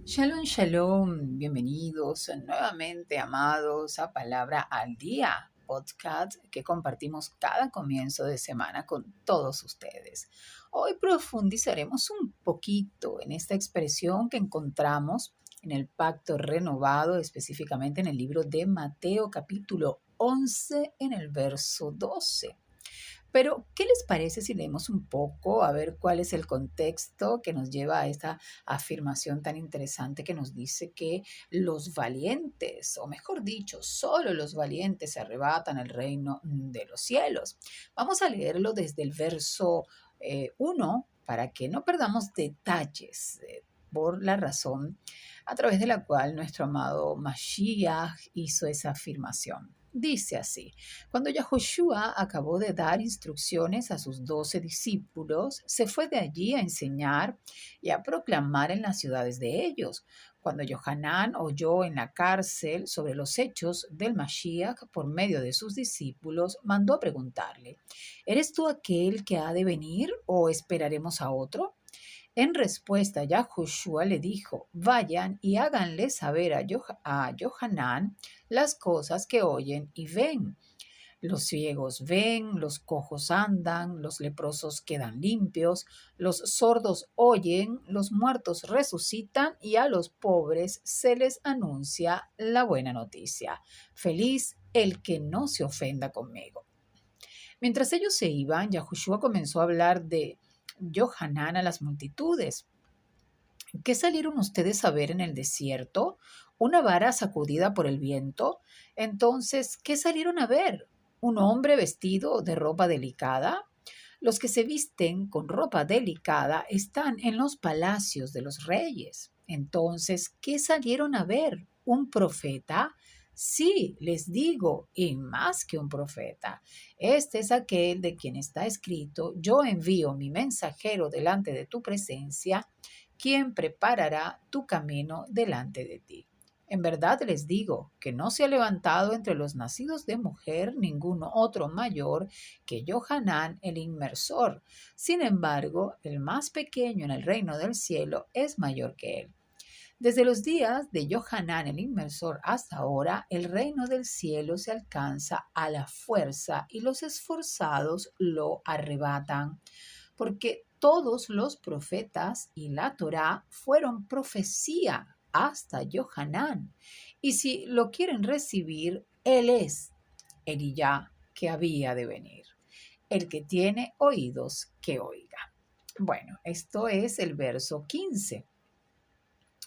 Shalom, shalom, bienvenidos nuevamente, amados, a Palabra al Día, podcast que compartimos cada comienzo de semana con todos ustedes. Hoy profundizaremos un poquito en esta expresión que encontramos en el Pacto Renovado, específicamente en el libro de Mateo capítulo 11, en el verso 12. Pero, ¿qué les parece si leemos un poco a ver cuál es el contexto que nos lleva a esta afirmación tan interesante que nos dice que los valientes, o mejor dicho, solo los valientes se arrebatan el reino de los cielos? Vamos a leerlo desde el verso 1 para que no perdamos detalles por la razón a través de la cual nuestro amado Mashiach hizo esa afirmación. Dice así: cuando Yahushua acabó de dar instrucciones a sus 12 discípulos, se fue de allí a enseñar y a proclamar en las ciudades de ellos. Cuando Yohanan oyó en la cárcel sobre los hechos del Mashiach por medio de sus discípulos, mandó a preguntarle: ¿eres tú aquel que ha de venir o esperaremos a otro? En respuesta, Yahushua le dijo: vayan y háganle saber a Yohanan las cosas que oyen y ven. Los ciegos ven, los cojos andan, los leprosos quedan limpios, los sordos oyen, los muertos resucitan y a los pobres se les anuncia la buena noticia. Feliz el que no se ofenda conmigo. Mientras ellos se iban, Yahushua comenzó a hablar de Yohanan a las multitudes. ¿Qué salieron ustedes a ver en el desierto? ¿Una vara sacudida por el viento? Entonces, ¿qué salieron a ver? ¿Un hombre vestido de ropa delicada? Los que se visten con ropa delicada están en los palacios de los reyes. Entonces, ¿qué salieron a ver? ¿Un profeta? Sí, les digo, y más que un profeta. Este es aquel de quien está escrito: yo envío mi mensajero delante de tu presencia, quien preparará tu camino delante de ti. En verdad les digo que no se ha levantado entre los nacidos de mujer ninguno otro mayor que Yohanan el inmersor. Sin embargo, el más pequeño en el reino del cielo es mayor que él. Desde los días de Yohanan el inmersor hasta ahora, el reino del cielo se alcanza a la fuerza y los esforzados lo arrebatan, porque todos los profetas y la Torá fueron profecía hasta Yohanan. Y si lo quieren recibir, él es Eliyá que había de venir. El que tiene oídos, que oiga. Bueno, esto es el verso 15.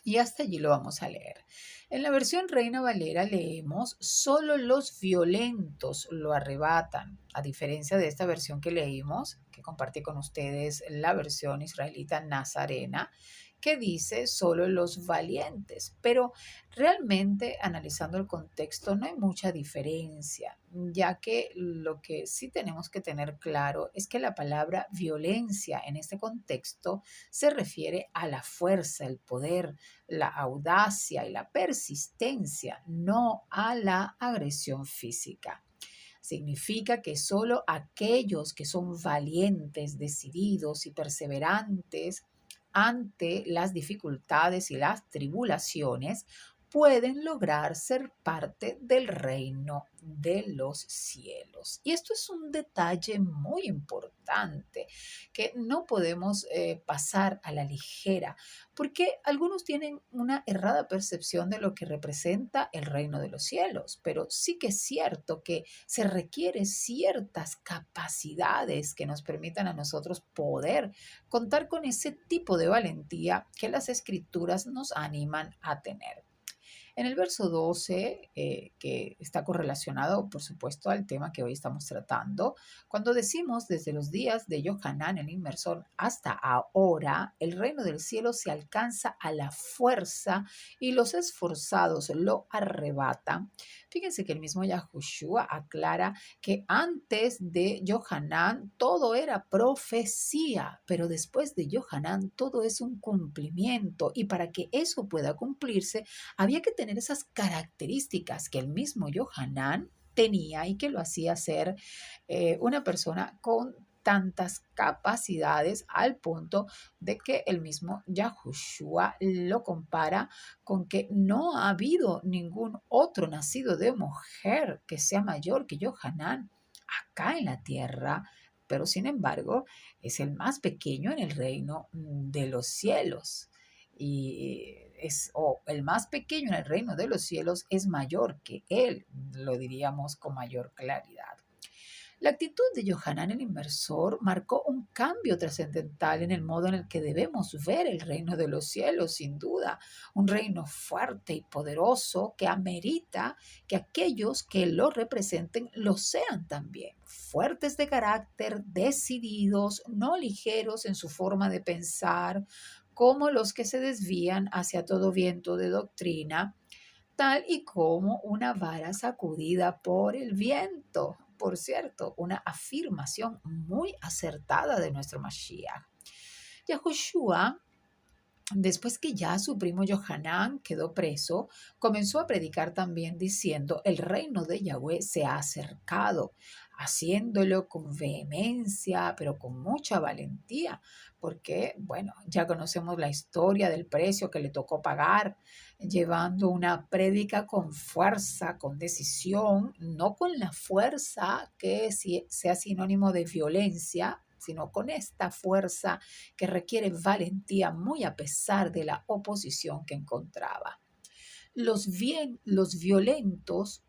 Y hasta allí lo vamos a leer. En la versión Reina Valera leemos: solo los violentos lo arrebatan. A diferencia de esta versión que leímos, que compartí con ustedes la versión israelita Nazarena, que dice solo los valientes. Pero realmente, analizando el contexto, no hay mucha diferencia, ya que lo que sí tenemos que tener claro es que la palabra violencia en este contexto se refiere a la fuerza, el poder, la audacia y la persistencia, no a la agresión física. Significa que solo aquellos que son valientes, decididos y perseverantes ante las dificultades y las tribulaciones pueden lograr ser parte del reino de los cielos. Y esto es un detalle muy importante que no podemos pasar a la ligera, porque algunos tienen una errada percepción de lo que representa el reino de los cielos, pero sí que es cierto que se requiere ciertas capacidades que nos permitan a nosotros poder contar con ese tipo de valentía que las escrituras nos animan a tener. En el verso 12, que está correlacionado, por supuesto, al tema que hoy estamos tratando, cuando decimos desde los días de Johanán el inmersor hasta ahora, el reino del cielo se alcanza a la fuerza y los esforzados lo arrebatan. Fíjense que el mismo Yahushua aclara que antes de Johanán todo era profecía, pero después de Johanán todo es un cumplimiento y para que eso pueda cumplirse había que tener esas características que el mismo Johanán tenía y que lo hacía ser una persona con tantas capacidades al punto de que el mismo Yahushua lo compara con que no ha habido ningún otro nacido de mujer que sea mayor que Johanán acá en la tierra, pero sin embargo es el más pequeño en el reino de los cielos. Y el más pequeño en el reino de los cielos es mayor que él, lo diríamos con mayor claridad. La actitud de Johanán el Inmersor marcó un cambio trascendental en el modo en el que debemos ver el reino de los cielos, sin duda, un reino fuerte y poderoso que amerita que aquellos que lo representen lo sean también, fuertes de carácter, decididos, no ligeros en su forma de pensar, como los que se desvían hacia todo viento de doctrina, tal y como una vara sacudida por el viento. Por cierto, una afirmación muy acertada de nuestro Mashiach. Yahushua, después que ya su primo Johanán quedó preso, comenzó a predicar también diciendo, el reino de Yahweh se ha acercado, haciéndolo con vehemencia, pero con mucha valentía, porque, bueno, ya conocemos la historia del precio que le tocó pagar, llevando una prédica con fuerza, con decisión, no con la fuerza que sea sinónimo de violencia, sino con esta fuerza que requiere valentía muy a pesar de la oposición que encontraba. Los violentos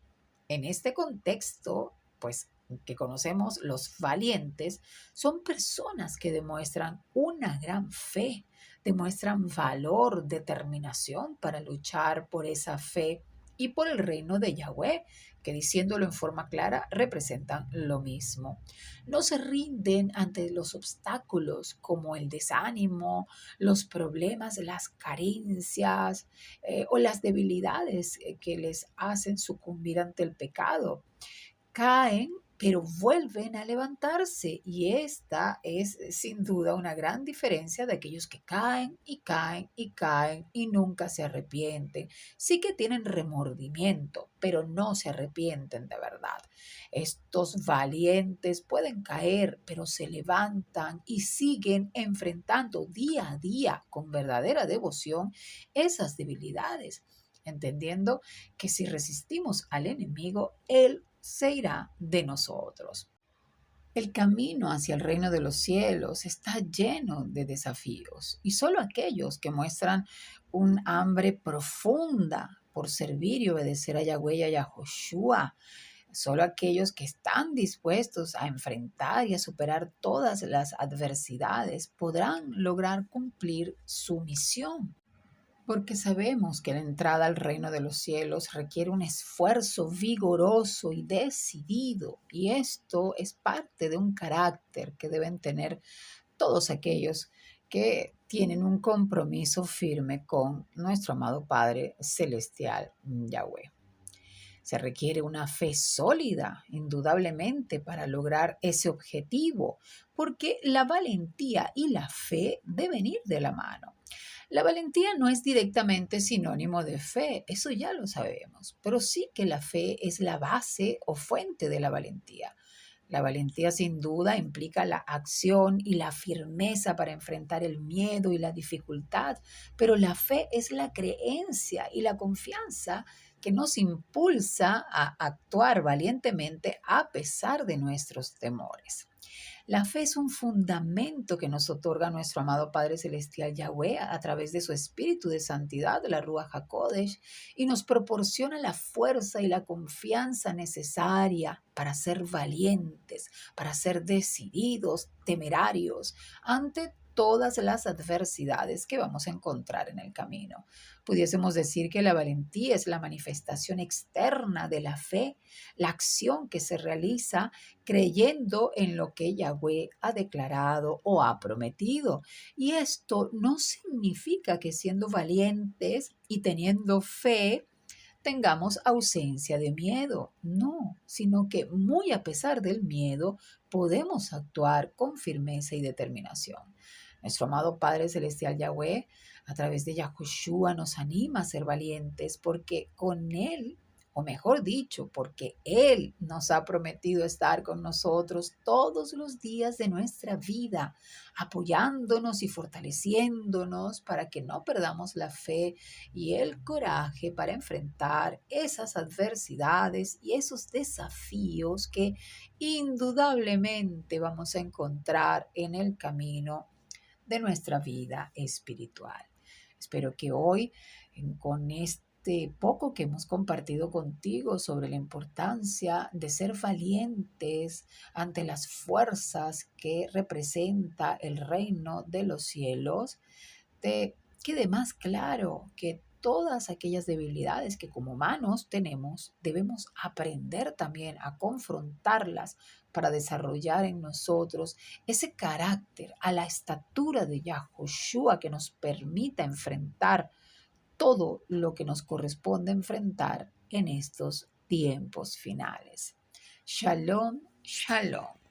en este contexto, pues que conocemos, los valientes, son personas que demuestran una gran fe, demuestran valor, determinación para luchar por esa fe y por el reino de Yahweh, que diciéndolo en forma clara, representan lo mismo. No se rinden ante los obstáculos como el desánimo, los problemas, las carencias o las debilidades que les hacen sucumbir ante el pecado. Caen, pero vuelven a levantarse. Y esta es sin duda una gran diferencia de aquellos que caen y caen y caen y nunca se arrepienten. Sí que tienen remordimiento, pero no se arrepienten de verdad. Estos valientes pueden caer, pero se levantan y siguen enfrentando día a día con verdadera devoción esas debilidades, entendiendo que si resistimos al enemigo, él se irá de nosotros. El camino hacia el reino de los cielos está lleno de desafíos y solo aquellos que muestran un hambre profunda por servir y obedecer a Yahweh y a Yahushua, solo aquellos que están dispuestos a enfrentar y a superar todas las adversidades podrán lograr cumplir su misión. Porque sabemos que la entrada al reino de los cielos requiere un esfuerzo vigoroso y decidido, y esto es parte de un carácter que deben tener todos aquellos que tienen un compromiso firme con nuestro amado Padre Celestial Yahweh. Se requiere una fe sólida, indudablemente, para lograr ese objetivo, porque la valentía y la fe deben ir de la mano. La valentía no es directamente sinónimo de fe, eso ya lo sabemos, pero sí que la fe es la base o fuente de la valentía. La valentía sin duda implica la acción y la firmeza para enfrentar el miedo y la dificultad, pero la fe es la creencia y la confianza que nos impulsa a actuar valientemente a pesar de nuestros temores. La fe es un fundamento que nos otorga nuestro amado Padre Celestial Yahweh a través de su espíritu de santidad, la Ruach HaKodesh, y nos proporciona la fuerza y la confianza necesaria para ser valientes, para ser decididos, temerarios, ante todas las adversidades que vamos a encontrar en el camino. Pudiésemos decir que la valentía es la manifestación externa de la fe, la acción que se realiza creyendo en lo que Yahweh ha declarado o ha prometido. Y esto no significa que siendo valientes y teniendo fe, tengamos ausencia de miedo, no, sino que muy a pesar del miedo, podemos actuar con firmeza y determinación. Nuestro amado Padre Celestial Yahweh, a través de Yahushua, nos anima a ser valientes porque con Él, o mejor dicho, porque Él nos ha prometido estar con nosotros todos los días de nuestra vida, apoyándonos y fortaleciéndonos para que no perdamos la fe y el coraje para enfrentar esas adversidades y esos desafíos que indudablemente vamos a encontrar en el camino de nuestra vida espiritual. Espero que hoy, con este poco que hemos compartido contigo sobre la importancia de ser valientes ante las fuerzas que representa el reino de los cielos, te quede más claro que todas aquellas debilidades que como humanos tenemos, debemos aprender también a confrontarlas para desarrollar en nosotros ese carácter a la estatura de Yahushua que nos permita enfrentar todo lo que nos corresponde enfrentar en estos tiempos finales. Shalom, shalom.